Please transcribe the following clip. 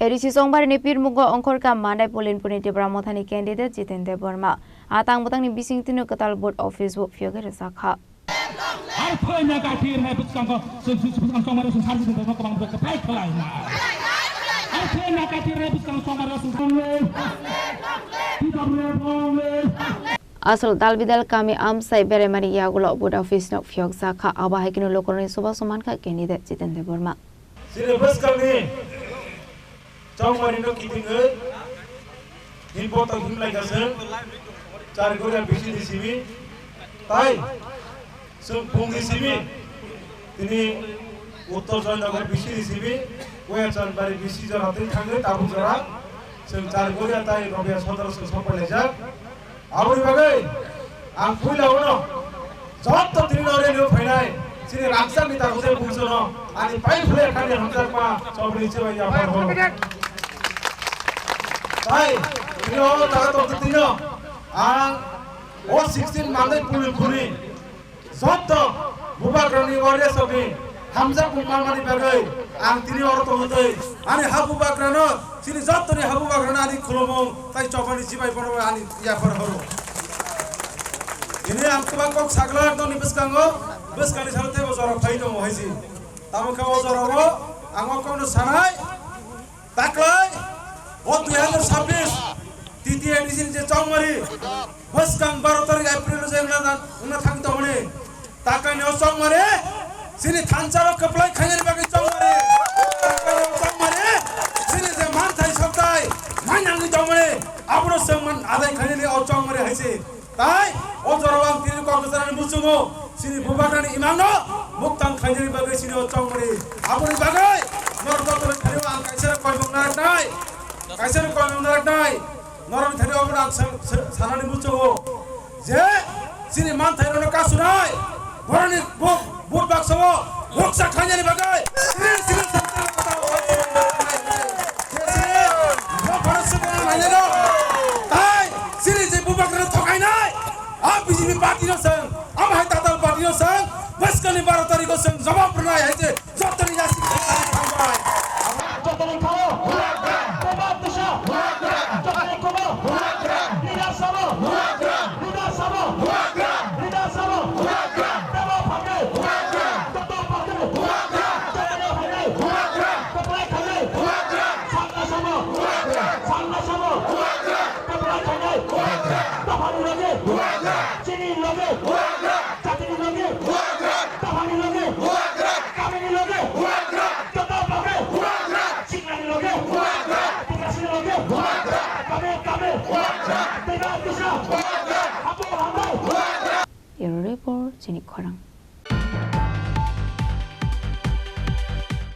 Edisi Songbar ni Pirmugo Ongkor ka Mandai Polin Puniti Bramothani candidate Jitendra Burma. Atang butang ni bising tinu ketal board office work fioga resakha. Asal dalbidal kami amsai bere mari yagulo board office nok fiog sakha abah kinu lokorni soba soman ka candidate Jitendra Burma. Silebus kami Chongmari no kitingai himpo tang himlai gaseng char goria bisi di sini tai sempung di sini ini uttor janagar bisi di sini wea chan bari bisi jar hatin thangai tabu jara seng char goria tai robia sodar seng sopa lejak aburi bagai ang pula uno jot to tin ore no phainai sini raksa ni ta hose bungsono ani pai phule khani hamjak ma chobri chewai ya par ho Hai, ini tahu tino, ang 16 mandai puli, soto, bubar kroni warga sobi, hamzah kummal mani bagai, ang tini orang tu hutoi, ani habu bakrano, sini soto ni habu bakrano ani kulomong, tai coba ni cipai poro ani ya perhoro. Ini ang kubangkok saglar tu ni bus kali salte bozorok thai tu mohisi, tamu kau bozorok, ang kau nu sanai, taklai. Oh 2026 titiya edisin je Chongmari bus kang 12 tarik April je una thang to mane takai ne Chongmari sini thancharo kaplai khangani bagi Chongmari sini je man thai sabtai manang ni Chongmari abro sangman adai khangani o Chongmari haise tai o jorwang tiri ko kasarani musungo sini bubakrani imangno muktang khangani bagi sini o Chongmari abro bagai norto to khari ang kaisara koi bungna nai Kaisar kau menarik nai, orang tadi orang sana ni muncul, je sini man tadi orang kasunai, orang ni buat bak semua, ruksak hanya ni bagai, sini sini je buat kena thokai nai, BJP parti no sang, hai tatal parti no sang, bas kali 12 tarik no sang, jawab pernah ya je, jawab tadi jasi sampai. Report Jenik Korang.